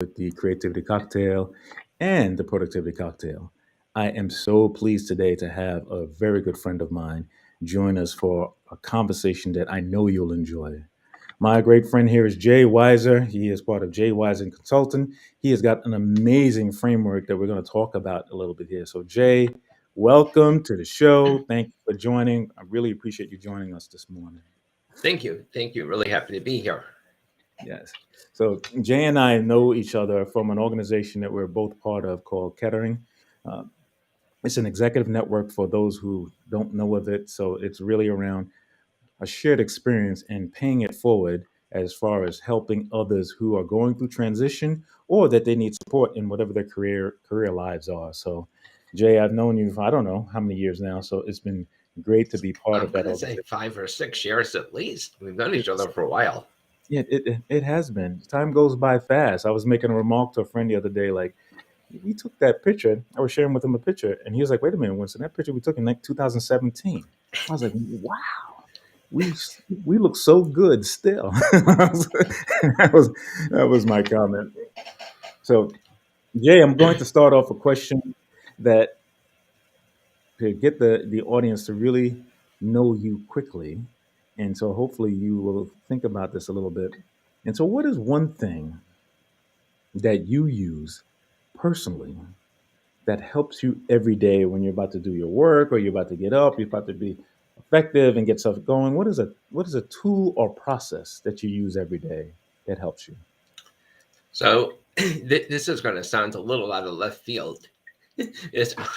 with the Creativity Cocktail and the Productivity Cocktail. I am so pleased today to have a very good friend of mine join us for a conversation that I know you'll enjoy. My great friend here is Jay Weiser. He is part of Jay Weiser Consulting. He has got an amazing framework that we're going to talk about a little bit here. So, Jay, welcome to the show. Thank you for joining. I really appreciate you joining us this morning. Thank you. Thank you. Really happy to be here. Yes. So Jay and I know each other from an organization that we're both part of called Kettering. Uh, it's an executive network for those who don't know of it. So it's really around a shared experience and paying it forward as far as helping others who are going through transition or that they need support in whatever their career lives are. So Jay, I've known you for I don't know how many years now. So it's been great to be part I'm of that going to say organization. 5 or 6 years at least. We've known each other for a while. Yeah, it has been. Time goes by fast. I was making a remark to a friend the other day, like, we took that picture. I was sharing with him a picture, and he was like, "Wait a minute, Winston, that picture we took in like 2017." I was like, "Wow, we we look so good still." that was that was my comment. So, Jay, I'm going to start off a question that to get the audience to really know you quickly, and so hopefully you will think about this a little bit. And so, what is one thing that you use personally that helps you every day when you're about to do your work or you're about to get up, you're about to be effective and get stuff going? What is a tool or process that you use every day that helps you? So this is going to sound a little out of left field.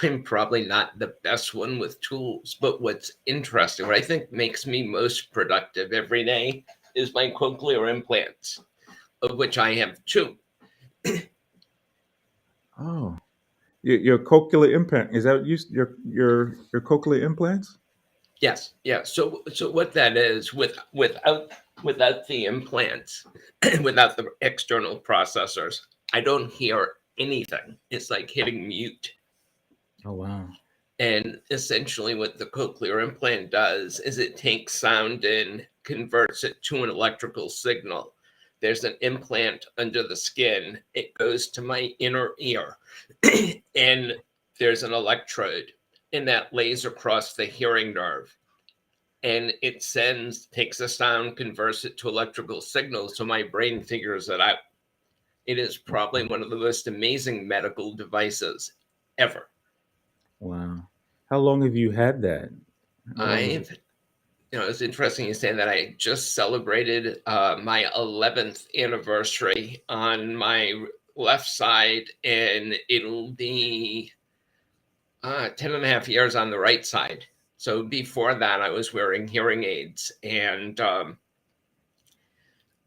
I'm probably not the best one with tools, but what's interesting, what I think makes me most productive every day is my cochlear implants, of which I have two. Oh, your cochlear implant is that your cochlear implants? Yes, yeah. So what that is without the implants, without the external processors, I don't hear anything. It's like hitting mute. Oh wow. And essentially, what the cochlear implant does is it takes sound in, converts it to an electrical signal. There's an implant under the skin. It goes to my inner ear, and there's an electrode, and that lays across the hearing nerve. And it takes a sound, converts it to electrical signals, so my brain figures it out. It is probably one of the most amazing medical devices ever. Wow. How long have you had that? How long have you? I've, it's interesting you say that. I just celebrated my 11th anniversary on my left side, and it'll be 10 and a half years on the right side. So before that, I was wearing hearing aids, and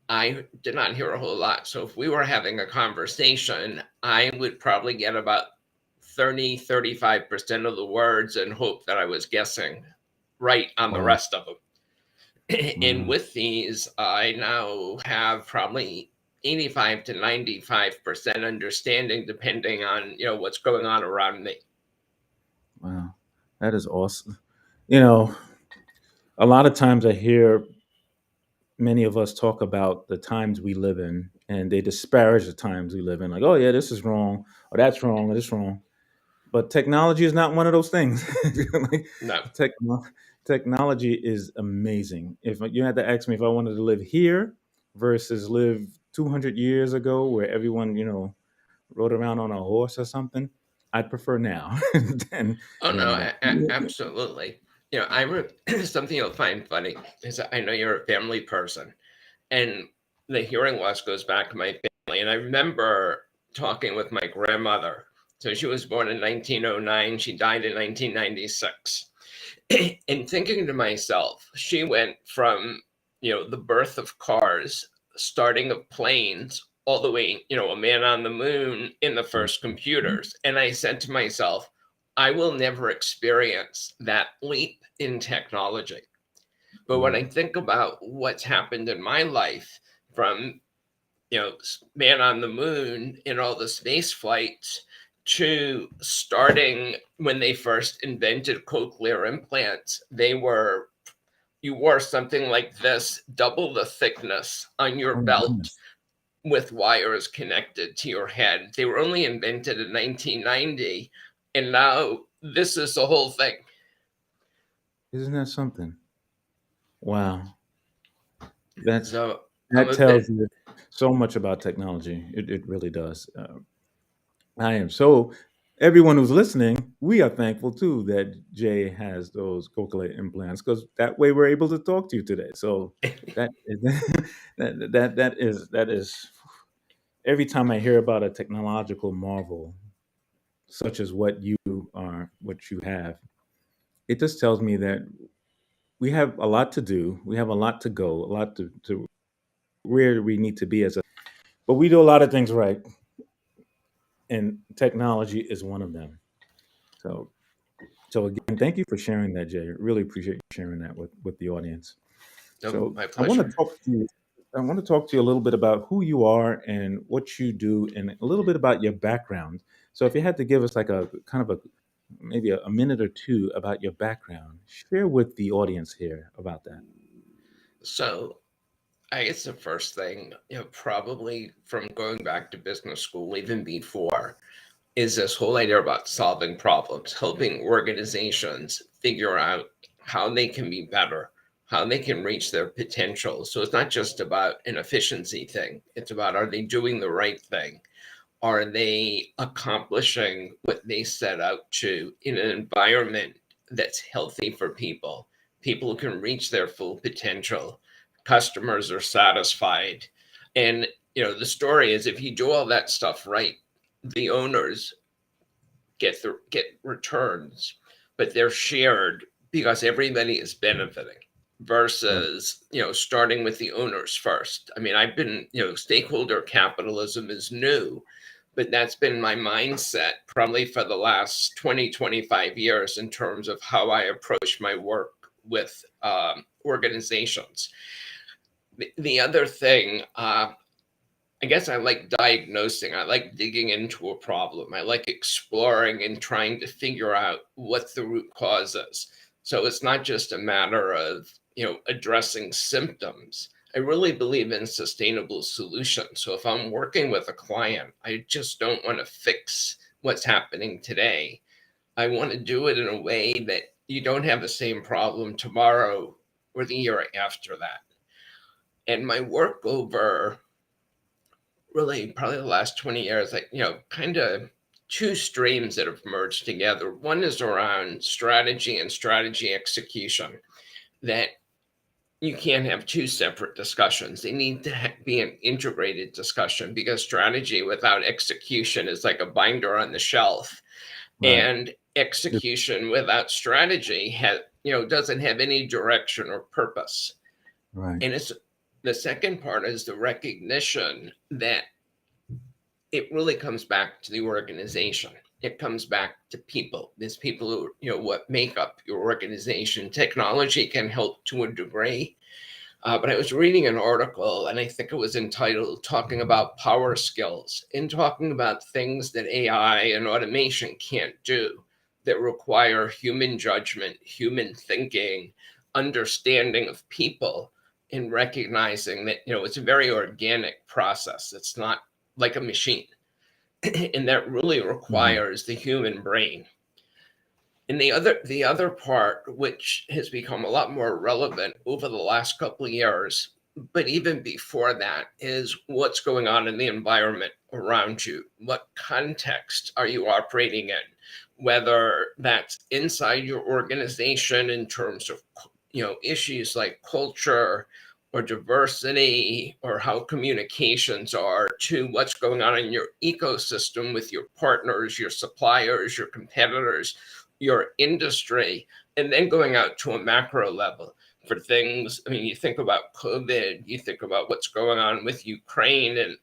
I did not hear a whole lot. So if we were having a conversation, I would probably get about 35% of the words and hope that I was guessing right on the Wow. rest of them. And Wow. with these, I now have probably 85 to 95% understanding, depending on what's going on around me. Wow. That is awesome. You know, a lot of times I hear many of us talk about the times we live in and they disparage the times we live in, like, oh yeah, this is wrong, or that's wrong, or this wrong. But technology is not one of those things. Like, No, techno- technology is amazing. If you had to ask me if I wanted to live here versus live 200 years ago where everyone, rode around on a horse or something, I'd prefer now. than, oh no, than absolutely. Something you'll find funny is I know you're a family person, and the hearing loss goes back to my family. And I remember talking with my grandmother. So she was born in 1909. She died in 1996. And thinking to myself, she went from, the birth of cars, starting of planes, all the way, a man on the moon in the first computers. And I said to myself, I will never experience that leap in technology. But when I Mhm. think about what's happened in my life from, man on the moon in all the space flights to starting when they first invented cochlear implants, you wore something like this, double the thickness on your Oh my belt, goodness. with wires connected to your head. They were only invented in 1990, and now this is the whole thing. Isn't that something? Wow. That So I'm that a tells bit. you so much about technology. It really does. I am so. Everyone who's listening, we are thankful too that Jay has those cochlear implants because that way we're able to talk to you today. So that is that is every time I hear about a technological marvel such as what you have, it just tells me that we have a lot to do. We have a lot to go, a lot to where we need to be as a. But we do a lot of things right, and technology is one of them. So So again, thank you for sharing that, Jay. Really appreciate you sharing that with the audience. So My I want to pleasure. talk to you. I want to talk to you a little bit about who you are and what you do, and a little bit about your background. So if you had to give us like a kind of a maybe a minute or two about your background, share with the audience here about that. So I guess the first thing, probably from going back to business school, even before, is this whole idea about solving problems, helping organizations figure out how they can be better, how they can reach their potential. So it's not just about an efficiency thing, it's about, are they doing the right thing? Are they accomplishing what they set out to in an environment that's healthy for people? People who can reach their full potential, customers are satisfied. And the story is, if you do all that stuff right, the owners get returns, but they're shared because everybody is benefiting Right, versus starting with the owners first. I mean, I've been, stakeholder capitalism is new, but that's been my mindset probably for the last 20-25 years in terms of how I approach my work with organizations. The other thing, I guess I like diagnosing. I like digging into a problem. I like exploring and trying to figure out what the root cause is. So it's not just a matter of, addressing symptoms. I really believe in sustainable solutions. So if I'm working with a client, I just don't want to fix what's happening today. I want to do it in a way that you don't have the same problem tomorrow or the year after that. And my work over really probably the last 20 years, like, kind of two streams that have merged together. One is around strategy and strategy execution, that you can't have two separate discussions. They need to be an integrated discussion, because strategy without execution is like a binder on the shelf. right, And execution without strategy doesn't have any direction or purpose. right, And it's the second part is the recognition that it really comes back to the organization. It comes back to people. There's people who, what make up your organization. Technology can help to a degree. But I was reading an article, and I think it was entitled Talking About Power Skills, and talking about things that AI and automation can't do, that require human judgment, human thinking, understanding of people, and recognizing that, it's a very organic process. It's not like a machine. And that really mhm, requires the human brain. And the other part, which has become a lot more relevant over the last couple of years, but even before that, is what's going on in the environment around you. What context are you operating in? Whether that's inside your organization in terms of issues like culture or diversity, or how communications are, to what's going on in your ecosystem with your partners, your suppliers, your competitors, your industry, and then going out to a macro level for things. I mean, you think about COVID, you think about what's going on with Ukraine and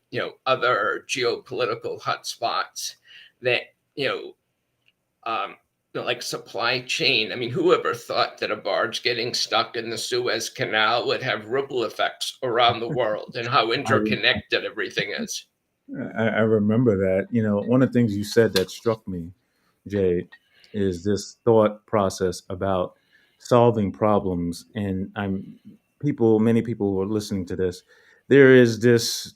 other geopolitical hotspots that you know um, like supply chain. I mean, whoever thought that a barge getting stuck in the Suez Canal would have ripple effects around the world, and how I, re- interconnected everything is? I remember that. One of the things you said that struck me, Jay, is this thought process about solving problems. And many people who are listening to this, there is this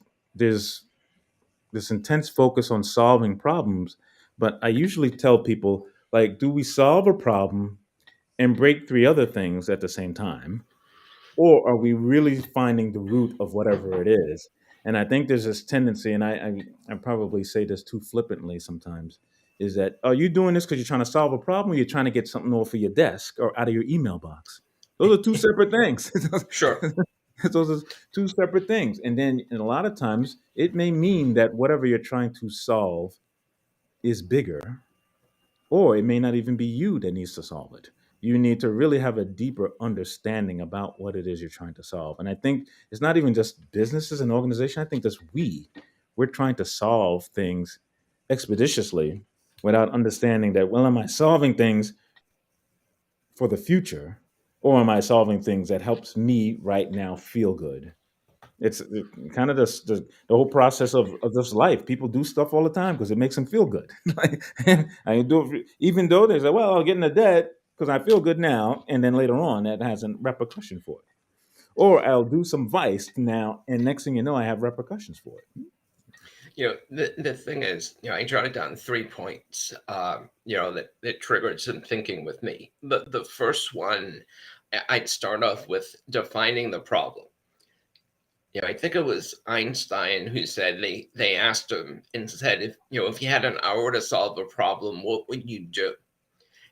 this intense focus on solving problems. But I usually tell people, like, do we solve a problem and break three other things at the same time? Or are we really finding the root of whatever it is? And I think there's this tendency, and I probably say this too flippantly sometimes, is that, are you doing this because you're trying to solve a problem, or you're trying to get something off of your desk or out of your email box? Those are two separate things. Sure. Those are two separate things. And a lot of times it may mean that whatever you're trying to solve is bigger, or it may not even be you that needs to solve it. You need to really have a deeper understanding about what it is you're trying to solve. And I think it's not even just businesses and organization. I think that's we're trying to solve things expeditiously without understanding that, well, am I solving things for the future, or am I solving things that helps me right now feel good? It's kind of the whole process of this life. People do stuff all the time because it makes them feel good. Like, I do it even though they say, "Well, I'll get into debt because I feel good now," and then later on that has a repercussion for it. Or I'll do some vice now, and next thing you know, I have repercussions for it. The thing is, I jotted down 3 points, that triggered some thinking with me. The first one, I'd start off with defining the problem. I think it was Einstein who said they asked him and said, if you had an hour to solve a problem, what would you do?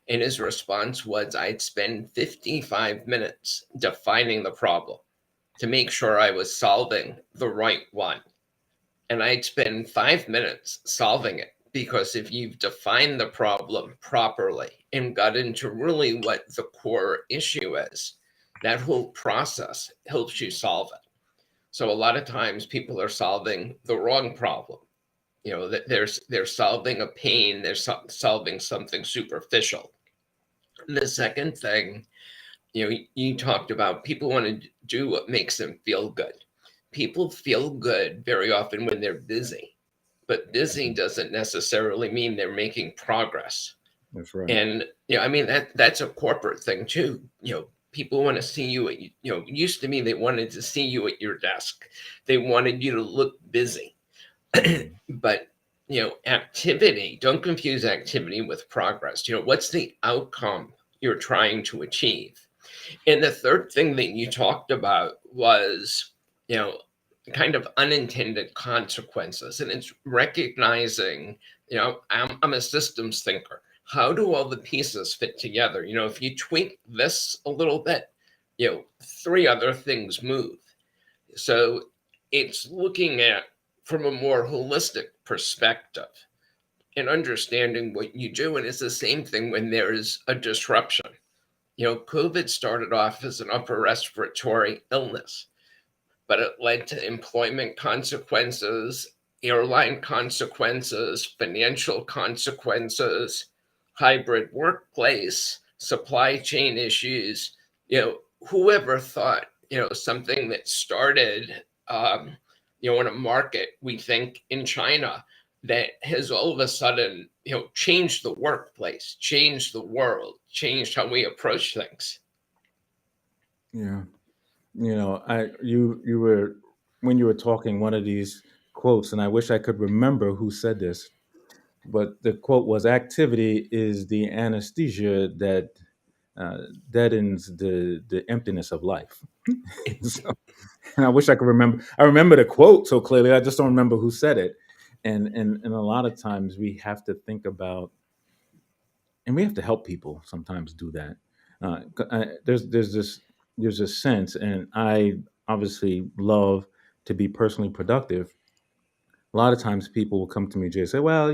And his response was, I'd spend 55 minutes defining the problem to make sure I was solving the right one. And I'd spend 5 minutes solving it, because if you've defined the problem properly and got into really what the core issue is, that whole process helps you solve it. So a lot of times people are solving the wrong problem. That they're solving a pain, they're solving something superficial. The second thing, you talked about, people want to do what makes them feel good. People feel good very often when they're busy, but busy doesn't necessarily mean they're making progress. That's right. And that's a corporate thing too. People want to see you at, it used to mean they wanted to see you at your desk. They wanted you to look busy. Mhm. But activity, don't confuse activity with progress. What's the outcome you're trying to achieve? And the third thing that you talked about was, kind of unintended consequences. And it's recognizing, I'm a systems thinker. How do all the pieces fit together? If you tweak this a little bit, three other things move. So it's looking at from a more holistic perspective and understanding what you do. And it's the same thing when there is a disruption. COVID started off as an upper respiratory illness, but it led to employment consequences, airline consequences, financial consequences, hybrid workplace, supply chain issues. Whoever thought, something that started, in a market, we think in China, that has all of a sudden, changed the workplace, changed the world, changed how we approach things. Yeah. You were, when you were talking, one of these quotes, and I wish I could remember who said this, but the quote was, "Activity is the anesthesia that uh, deadens the emptiness of life." So, and I wish I could remember. I remember the quote so clearly. I just don't remember who said it. And a lot of times we have to think about, and we have to help people sometimes do that. There's this sense, and I obviously love to be personally productive. A lot of times people will come to me, Jay, and say, "Well,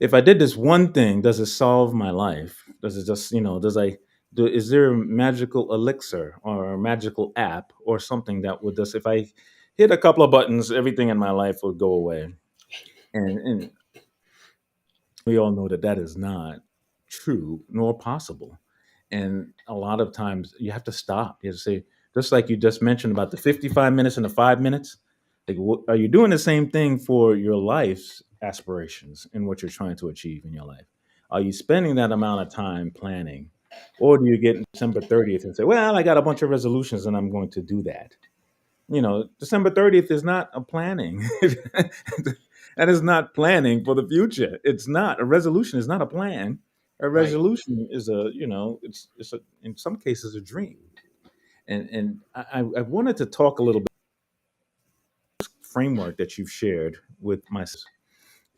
if I did this one thing, does it solve my life? Does it just, is there a magical elixir or a magical app or something that would just, if I hit a couple of buttons, everything in my life would go away?" And we all know that that is not true nor possible. And a lot of times you have to stop. You have to say, just like you just mentioned about the 55 minutes and the 5 minutes, like, are you doing the same thing for your life's aspirations and what you're trying to achieve in your life? Are you spending that amount of time planning? Or do you get December 30th and say, well, I got a bunch of resolutions and I'm going to do that? December 30th is not a planning. That is not planning for the future. It's not. A resolution is not a plan. A Right. resolution is a, it's a, in some cases, a dream. And I wanted to talk a little bit framework that you've shared with my,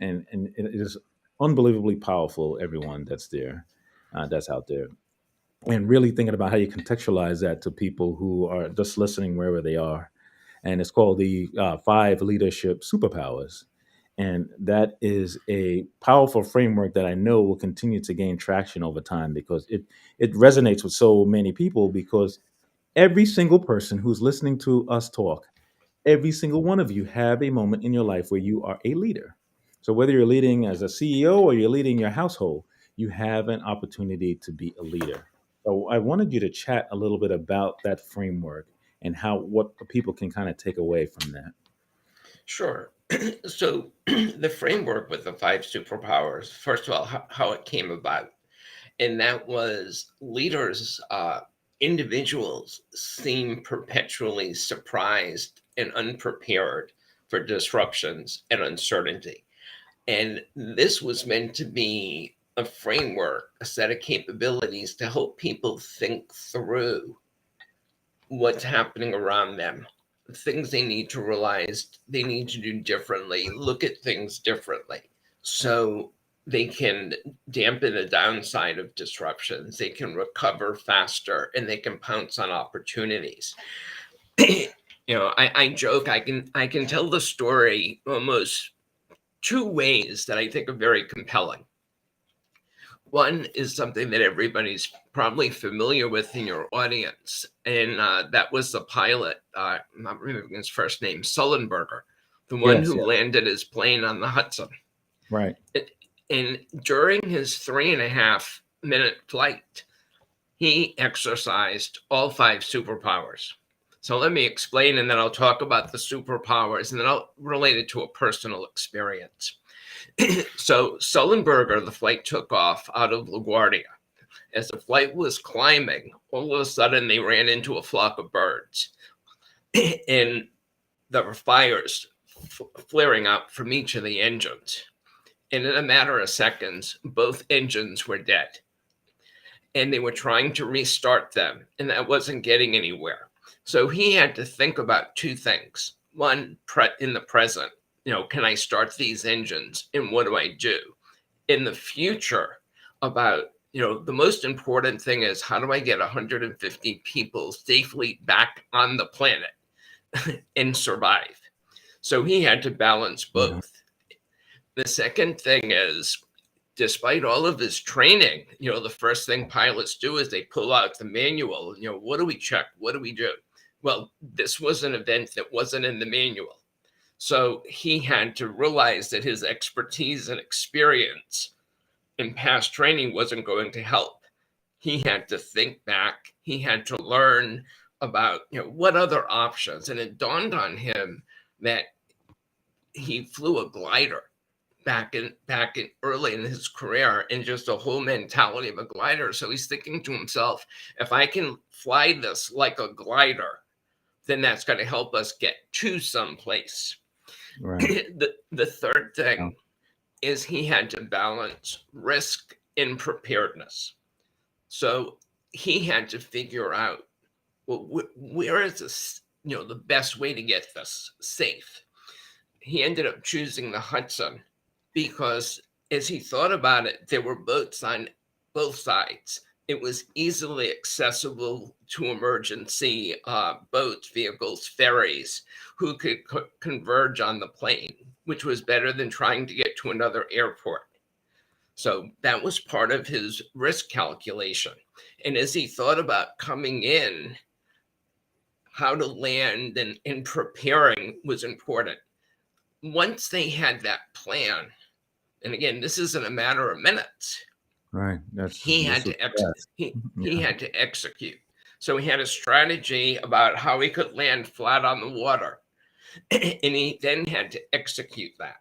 and it is unbelievably powerful. Everyone that's out there, and really thinking about how you contextualize that to people who are just listening wherever they are. And it's called the Five Leadership Superpowers. And that is a powerful framework that I know will continue to gain traction over time because it resonates with so many people because every single person who's listening to us talk, every single one of you have a moment in your life where you are a leader. So whether you're leading as a CEO or you're leading your household, you have an opportunity to be a leader. So I wanted you to chat a little bit about that framework and how what people can kind of take away from that. Sure. So the framework with the five superpowers, first of all, how it came about, and that was leaders, individuals seem perpetually surprised and unprepared for disruptions and uncertainty. And this was meant to be a framework, a set of capabilities to help people think through what's happening around them, things they need to realize they need to do differently, look at things differently. So they can dampen the downside of disruptions, they can recover faster, and they can pounce on opportunities. I joke I can tell the story almost two ways that I think are very compelling. One is something that everybody's probably familiar with in your audience, and that was the pilot, I'm not remembering his first name, Sullenberger, the one Yes, who yes, landed his plane on the Hudson. right. And during his 3.5 minute flight, he exercised all five superpowers. So let me explain, and then I'll talk about the superpowers, and then I'll relate it to a personal experience. So Sullenberger, the flight took off out of LaGuardia. As the flight was climbing, all of a sudden they ran into a flock of birds, and there were fires flaring up from each of the engines. And in a matter of seconds, both engines were dead. And they were trying to restart them, and that wasn't getting anywhere. So he had to think about two things. One, in the present, can I start these engines, and what do I do? In the future, about, the most important thing is how do I get 150 people safely back on the planet and survive? So he had to balance Yeah. both. The second thing is, despite all of his training, the first thing pilots do is they pull out the manual. What do we check? What do we do? Well, this was an event that wasn't in the manual. So he had to realize that his expertise and experience in past training wasn't going to help. He had to think back. He had to learn about, what other options. And it dawned on him that he flew a glider back in early in his career, and just a whole mentality of a glider. So he's thinking to himself, if I can fly this like a glider, then that's going to help us get to someplace. Right. The third Yeah. thing is he had to balance risk and preparedness. So he had to figure out, well, where is this, the best way to get this safe? He ended up choosing the Hudson because as he thought about it, there were boats on both sides. It was easily accessible to emergency boats, vehicles, ferries, who could converge on the plane, which was better than trying to get to another airport. So that was part of his risk calculation. And as he thought about coming in, how to land and preparing was important. Once they had that plan, and again, this isn't a matter of minutes, Right. That's he this had was to fast. he Yeah. had to execute. So he had a strategy about how he could land flat on the water, and he then had to execute that.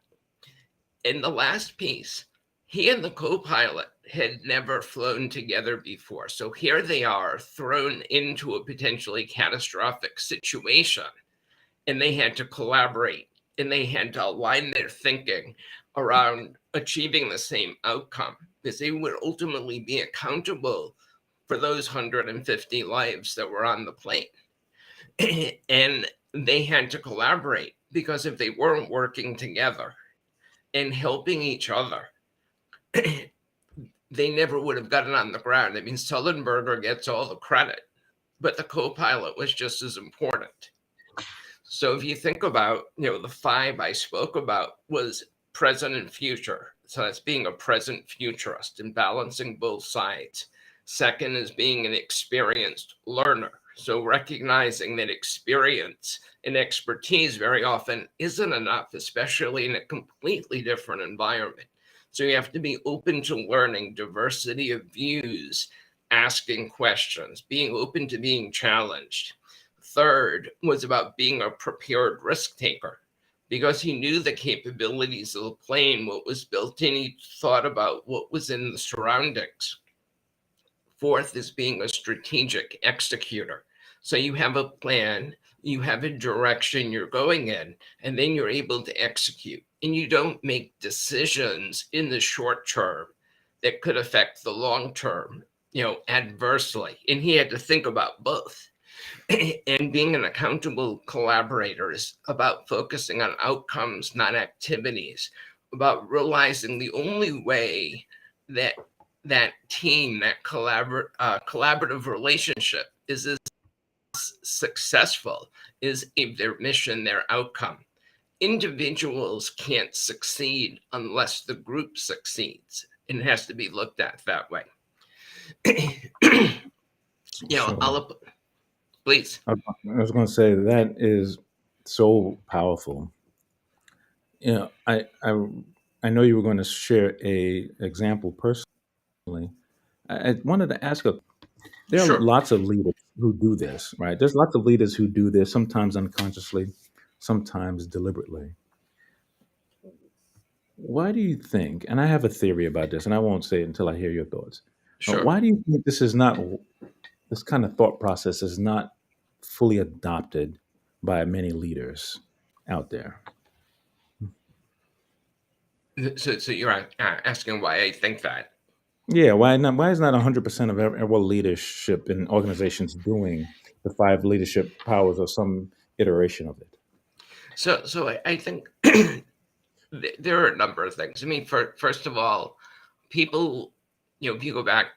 And the last piece, he and the co-pilot had never flown together before. So here they are thrown into a potentially catastrophic situation, and they had to collaborate and they had to align their thinking around achieving the same outcome, because they would ultimately be accountable for those 150 lives that were on the plane. And they had to collaborate, because if they weren't working together and helping each other, they never would have gotten on the ground. I mean, Sullenberger gets all the credit, but the co-pilot was just as important. So if you think about, the five I spoke about was present and future. So that's being a present futurist and balancing both sides. Second is being an experienced learner. So recognizing that experience and expertise very often isn't enough, especially in a completely different environment. So you have to be open to learning, diversity of views, asking questions, being open to being challenged. Third was about being a prepared risk taker, because he knew the capabilities of the plane, what was built in, he thought about what was in the surroundings. Fourth is being a strategic executor. So you have a plan, you have a direction you're going in, and then you're able to execute. And you don't make decisions in the short term that could affect the long term, adversely. And he had to think about both. And being an accountable collaborator is about focusing on outcomes, not activities, about realizing the only way that that team, that collaborative relationship is as successful is if their mission, their outcome. Individuals can't succeed unless the group succeeds, and it has to be looked at that way. Sure. Please. I was going to say that is so powerful. You know, I know you were going to share a example personally. I wanted to ask a. There are Sure. lots of leaders who do this, right? There's lots of leaders who do this, sometimes unconsciously, sometimes deliberately. Why do you think? And I have a theory about this, and I won't say it until I hear your thoughts. Sure. Why do you think this kind of thought process is not fully adopted by many leaders out there? So you're asking why I think that. Yeah, why not? Why is not 100% of every leadership in organizations doing the five leadership powers or some iteration of it? So I think there are a number of things. I mean, first of all, people, if you go back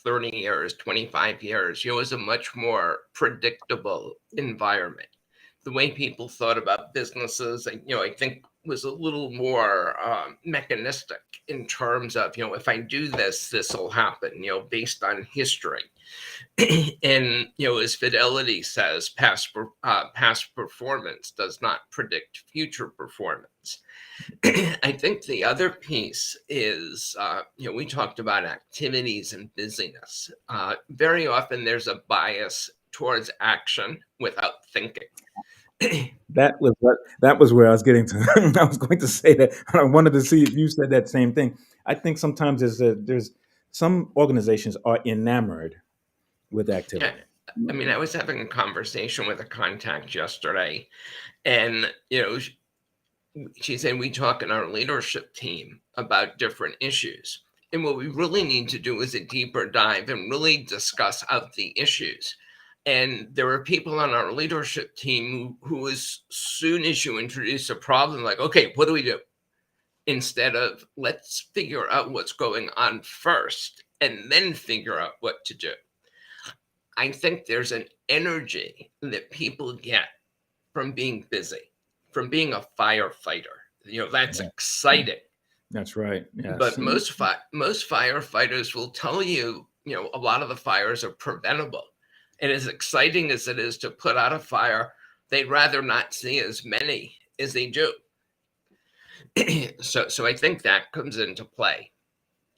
30 years, 25 years, it was a much more predictable environment. The way people thought about businesses, I think was a little more mechanistic in terms of, if I do this, this will happen, based on history. And, as Fidelity says, past performance does not predict future performance. I think the other piece is, we talked about activities and busyness. Very often there's a bias towards action without thinking. That was where I was getting to. I was going to say that. I wanted to see if you said that same thing. I think sometimes there's some organizations are enamored with Yeah, activity. I mean, I was having a conversation with a contact yesterday, and she said we talk in our leadership team about different issues. And what we really need to do is a deeper dive and really discuss out the issues. And there are people on our leadership team who as soon as you introduce a problem, like, okay, what do we do? Instead of let's figure out what's going on first and then figure out what to do. I think there's an energy that people get from being busy, from being a firefighter. That's Yeah, exciting. that's right. Yes. But most firefighters will tell you, a lot of the fires are preventable. And as exciting as it is to put out a fire, they'd rather not see as many as they do. So I think that comes into play.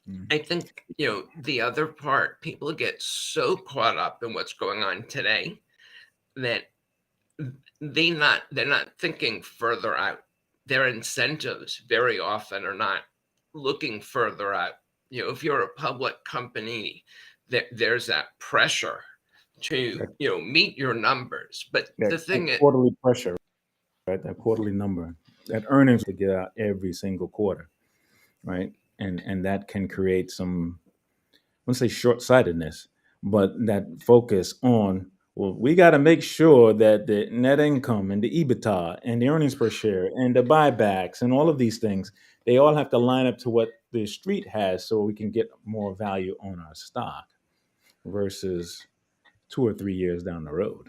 Mm. I think, the other part, people get so caught up in what's going on today that they're not thinking further out. Their incentives very often are not looking further out. If you're a public company, there's that pressure to That, meet your numbers. But that, the that thing is, quarterly pressure, right? That quarterly number. that earnings to get out every single quarter, right? And that can create some, let's say, short-sightedness, but that focus on, well, we got to make sure that the net income and the EBITDA and the earnings per share and the buybacks and all of these things, they all have to line up to what the street has so we can get more value on our stock versus 2 or 3 years down the road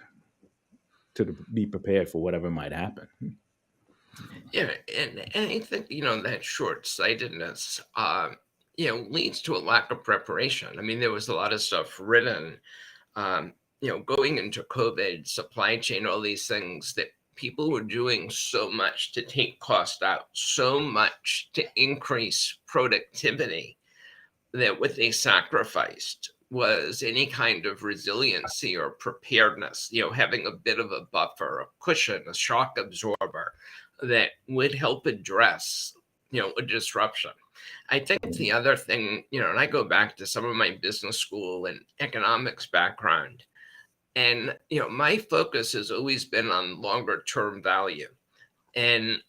to be prepared for whatever might happen. Yeah, and I think that short-sightedness, leads to a lack of preparation. I mean, there was a lot of stuff written, going into COVID, supply chain, all these things that people were doing so much to take cost out, so much to increase productivity, that what they sacrificed was any kind of resiliency or preparedness, having a bit of a buffer, a cushion, a shock absorber that would help address, a disruption. I think the other thing, and I go back to some of my business school and economics background, and, my focus has always been on longer term value. And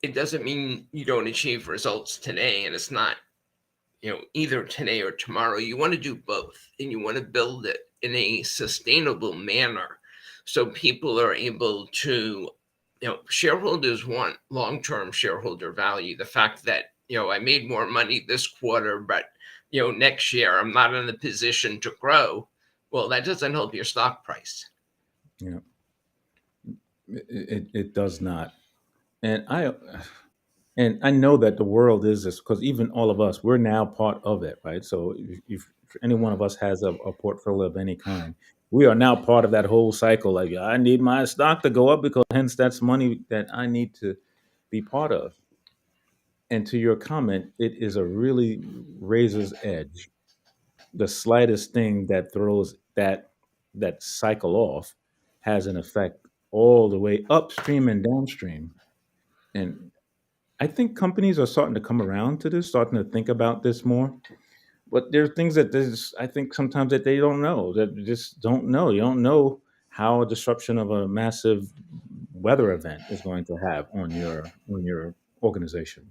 it doesn't mean you don't achieve results today, and it's not either today or tomorrow. You want to do both, and you want to build it in a sustainable manner so people are able to, shareholders want long-term shareholder value. The fact that, I made more money this quarter, but, next year I'm not in the position to grow. Well, that doesn't help your stock price. Yeah, it does not. And I know that the world is this because even all of us, we're now part of it, right? So if any one of us has a portfolio of any kind, we are now part of that whole cycle. Like, I need my stock to go up because hence that's money that I need to be part of. And to your comment, it is a really razor's edge. The slightest thing that throws that cycle off has an effect all the way upstream and downstream. And I think companies are starting to come around to this, starting to think about this more. But there are things that I think sometimes that they don't know, that they just don't know. You don't know how a disruption of a massive weather event is going to have on your organization.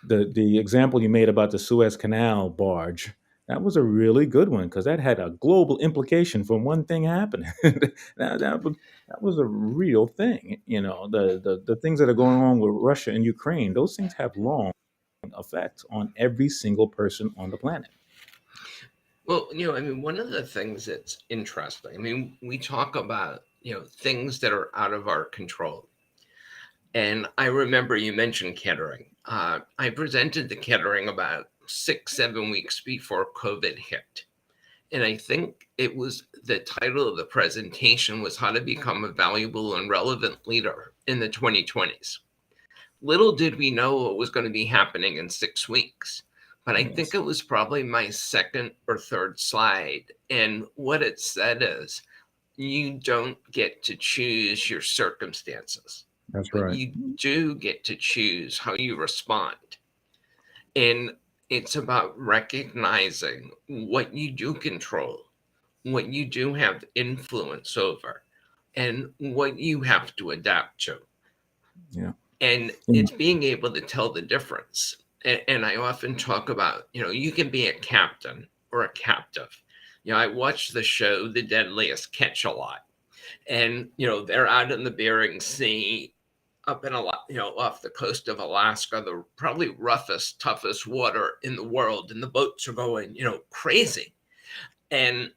The example you made about the Suez Canal barge, that was a really good one because that had a global implication from one thing happening. That was a real thing. The things that are going on with Russia and Ukraine, those things have long effects on every single person on the planet. Well, I mean, one of the things that's interesting, I mean, we talk about, things that are out of our control. And I remember you mentioned Kettering. I presented the Kettering about 6, 7 weeks before COVID hit. And I think it was the title of the presentation was How to Become a Valuable and Relevant Leader in the 2020s. Little did we know what was going to be happening in 6 weeks. But I think Yes, it was probably my second or third slide. And what it said is, you don't get to choose your circumstances, that's but right. you do get to choose how you respond. And it's about recognizing what you do control, what you do have influence over, and what you have to adapt to. Yeah. And Yeah. it's being able to tell the difference. And I often talk about, you can be a captain or a captive. I watch the show The Deadliest Catch a lot. And, they're out in the Bering Sea, up in a lot, off the coast of Alaska, the probably roughest, toughest water in the world. And the boats are going, crazy. And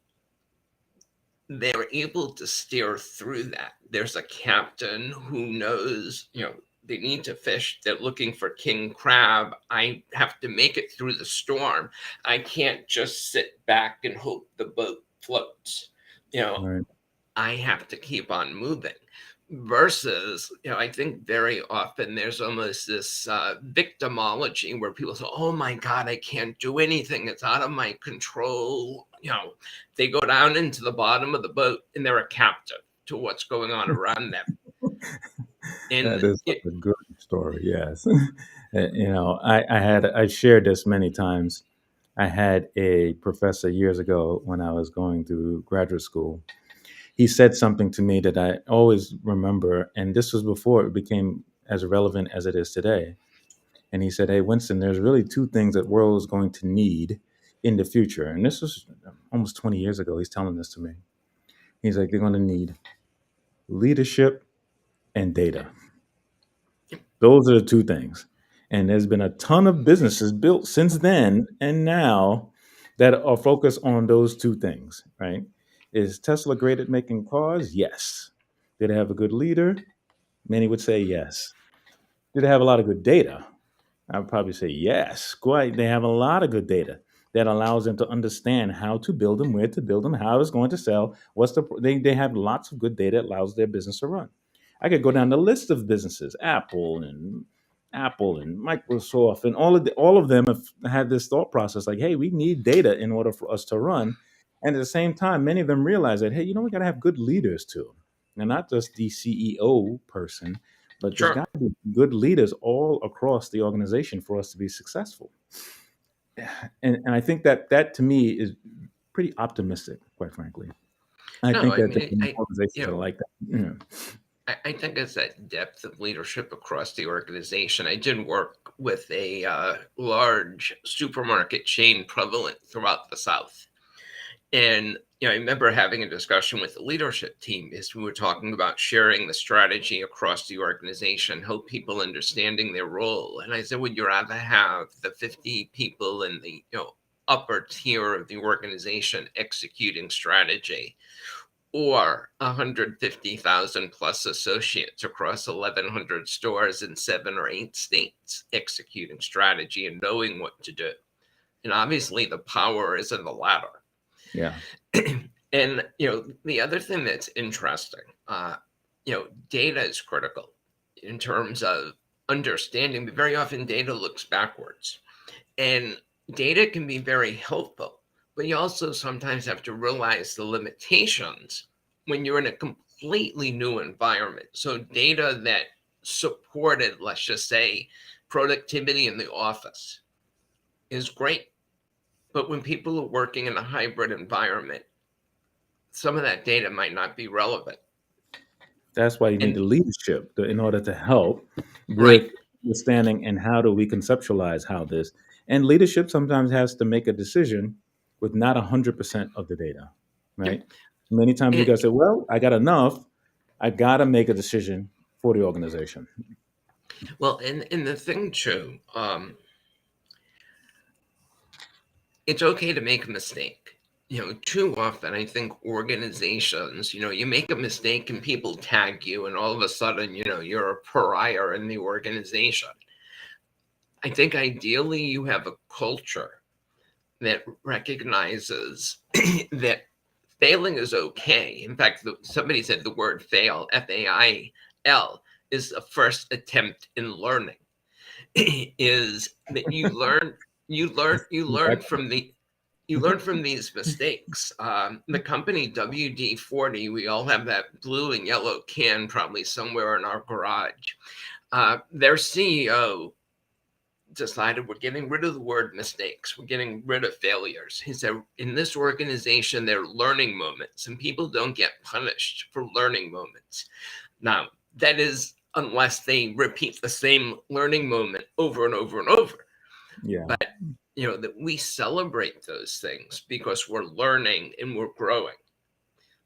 they're able to steer through that. There's a captain who knows, they need to fish. They're looking for king crab. I have to make it through the storm. I can't just sit back and hope the boat floats. You know, Right. I have to keep on moving. Versus, I think very often there's almost this victimology where people say, oh my God, I can't do anything. It's out of my control. They go down into the bottom of the boat and they're a captive to what's going on around them. And That is such it, a good story. Yes. I shared this many times. I had a professor years ago when I was going through graduate school. he said something to me that I always remember, and this was before it became as relevant as it is today. And he said, "Hey, Winston, there's really two things that world is going to need in the future." And this was almost 20 years ago. He's telling this to me. He's like, they're going to need leadership and data. Those are the two things. And there's been a ton of businesses built since then and now that are focused on those two things, right? Is Tesla great at making cars? Yes. Did it have a good leader? Many would say yes. Did it have a lot of good data? I would probably say yes. Quite. They have a lot of good data that allows them to understand how to build them, where to build them, how it's going to sell. They have lots of good data that allows their business to run. I could go down the list of businesses, Apple and Microsoft, and all of them have had this thought process like, hey, we need data in order for us to run. And at the same time, many of them realize that, hey, we got to have good leaders too, and not just the CEO person, but there's Sure. got to be good leaders all across the organization for us to be successful. And I think that to me is pretty optimistic, quite frankly. I No, think I that mean, the I organizations you are know, like that. Yeah. I think it's that depth of leadership across the organization. I did work with a large supermarket chain prevalent throughout the South. And I remember having a discussion with the leadership team as we were talking about sharing the strategy across the organization, help people understanding their role. And I said, would you rather have the 50 people in the upper tier of the organization executing strategy, or 150,000 plus associates across 1,100 stores in 7 or 8 states executing strategy and knowing what to do? And obviously, the power is in the latter. Yeah. And the other thing that's interesting, data is critical in terms of understanding, but very often data looks backwards. And data can be very helpful, but you also sometimes have to realize the limitations when you're in a completely new environment. So data that supported, let's just say, productivity in the office is great. But when people are working in a hybrid environment, some of that data might not be relevant. That's why you need the And leadership in order to help right, with understanding and how do we conceptualize how this. And leadership sometimes has to make a decision with not 100% of the data, yeah, right? Many times you got to and say, well, I got enough. I got to make a decision for the organization. well, and the thing too, it's okay to make a mistake. Too often I think organizations, you make a mistake and people tag you, and all of a sudden, you're a pariah in the organization. I think ideally you have a culture that recognizes that failing is okay. In fact, somebody said the word fail, FAIL, is a first attempt in learning. Is that you learn from these mistakes. The company WD-40, we all have that blue and yellow can probably somewhere in our garage. Their CEO decided we're getting rid of the word mistakes. We're getting rid of failures. He said, in this organization, there are learning moments, and people don't get punished for learning moments. Now, that is unless they repeat the same learning moment over and over and over. Yeah. But, that we celebrate those things because we're learning and we're growing.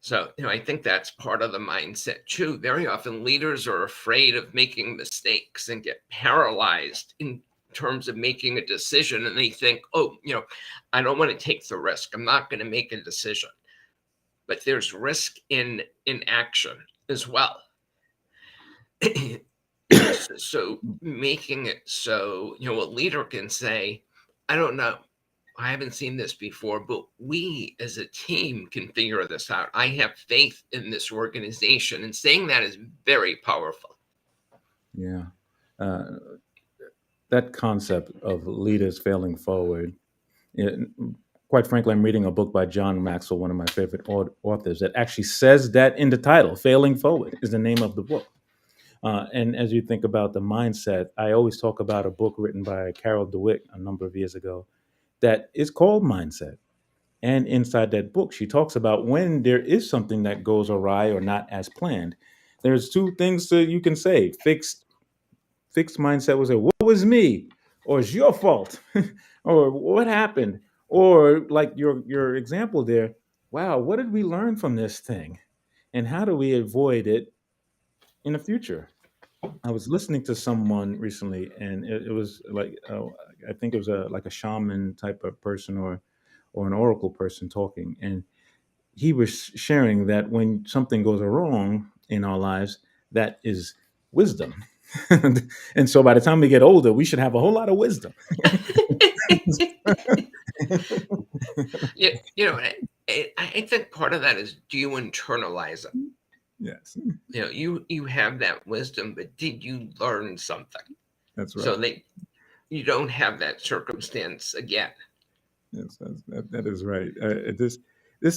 So, I think that's part of the mindset too. Very often leaders are afraid of making mistakes and get paralyzed in terms of making a decision. And they think, oh, I don't want to take the risk. I'm not going to make a decision. But there's risk in action as well. So making it so, a leader can say, I don't know. I haven't seen this before, but we as a team can figure this out. I have faith in this organization. And saying that is very powerful. Yeah. Uh, that concept of leaders failing forward. It, quite frankly, I'm reading a book by John Maxwell, one of my favorite authors, that actually says that in the title. Failing Forward is the name of the book. And as you think about the mindset, I always talk about a book written by Carol DeWitt a number of years ago that is called Mindset. And inside that book, she talks about when there is something that goes awry or not as planned. There's two things that you can say. Fixed mindset was, what was me? Or it's your fault. Or what happened? Or like your example there, wow, what did we learn from this thing? And how do we avoid it in the future? I was listening to someone recently, and it was like I think it was like a shaman type of person or an oracle person talking, and he was sharing that when something goes wrong in our lives, that is wisdom. And so by the time we get older, we should have a whole lot of wisdom. I think part of that is, do you internalize it? Yes, You have that wisdom, but did you learn something that's so right. that you don't have that circumstance again? Yes, that is right. This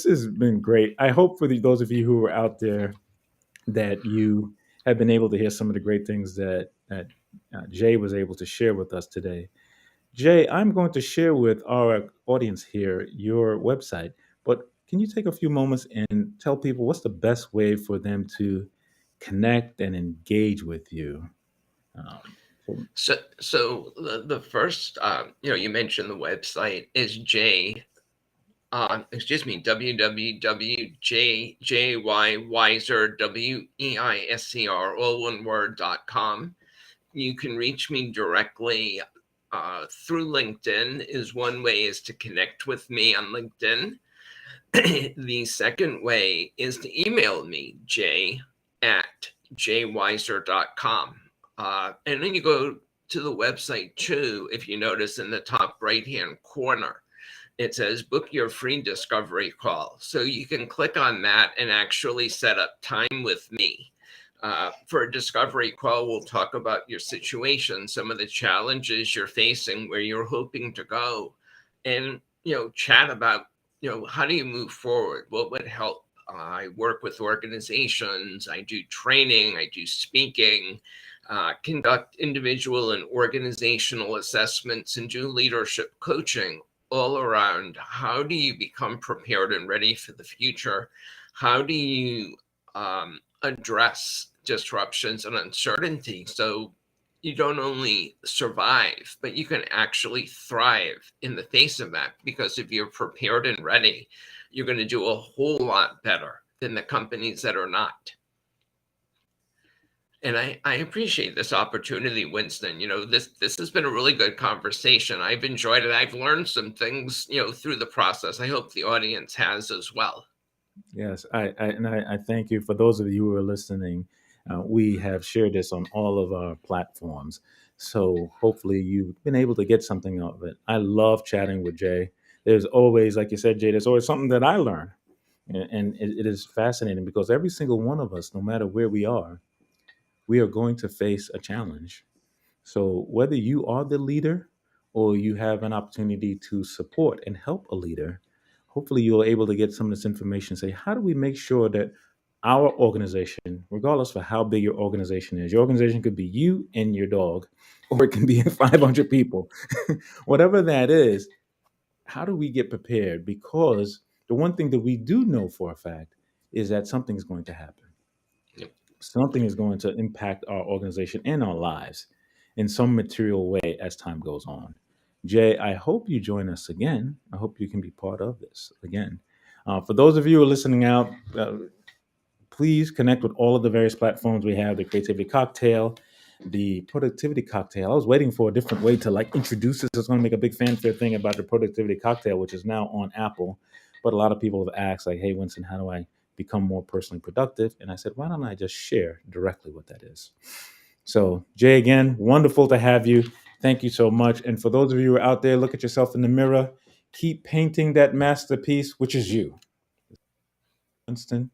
has been great. I hope for those of you who are out there that you have been able to hear some of the great things that Jay was able to share with us today. Jay, I'm going to share with our audience here your website, but can you take a few moments and tell people what's the best way for them to connect and engage with you? Um, so, So the first, you mentioned the website is www.weiser, all one word.com. You can reach me directly through LinkedIn. Is one way is to connect with me on LinkedIn. The second way is to email me, j@jweiser.com. And then you go to the website too. If you notice in the top right hand corner, it says book your free discovery call. So you can click on that and actually set up time with me. For a discovery call, we'll talk about your situation, some of the challenges you're facing, where you're hoping to go, and chat about how do you move forward, what would help. I work with organizations, I do training, I do speaking, conduct individual and organizational assessments, and do leadership coaching, all around how do you become prepared and ready for the future. How do you address disruptions and uncertainty so you don't only survive, but you can actually thrive in the face of that? Because if you're prepared and ready, you're going to do a whole lot better than the companies that are not. And I appreciate this opportunity, Winston. This has been a really good conversation. I've enjoyed it. I've learned some things, through the process. I hope the audience has as well. yes, I thank you for those of you who are listening. We have shared this on all of our platforms, so hopefully you've been able to get something out of it. I love chatting with Jay. There's always, like you said, Jay, there's always something that I learn, and it is fascinating because every single one of us, no matter where we are going to face a challenge. So whether you are the leader or you have an opportunity to support and help a leader, hopefully you're able to get some of this information. Say, how do we make sure that our organization, regardless of how big your organization is, your organization could be you and your dog, or it can be 500 people, whatever that is. How do we get prepared? Because the one thing that we do know for a fact is that something's going to happen. Yep. Something is going to impact our organization and our lives in some material way as time goes on. Jay, I hope you join us again. I hope you can be part of this again. For those of you who are listening out, please connect with all of the various platforms we have: the Creativity Cocktail, the Productivity Cocktail. I was waiting for a different way to like introduce this. I was going to make a big fanfare thing about the Productivity Cocktail, which is now on Apple. But a lot of people have asked, like, hey, Winston, how do I become more personally productive? And I said, why don't I just share directly what that is? So, Jay, again, wonderful to have you. Thank you so much. And for those of you who are out there, look at yourself in the mirror. Keep painting that masterpiece, which is you. Winston,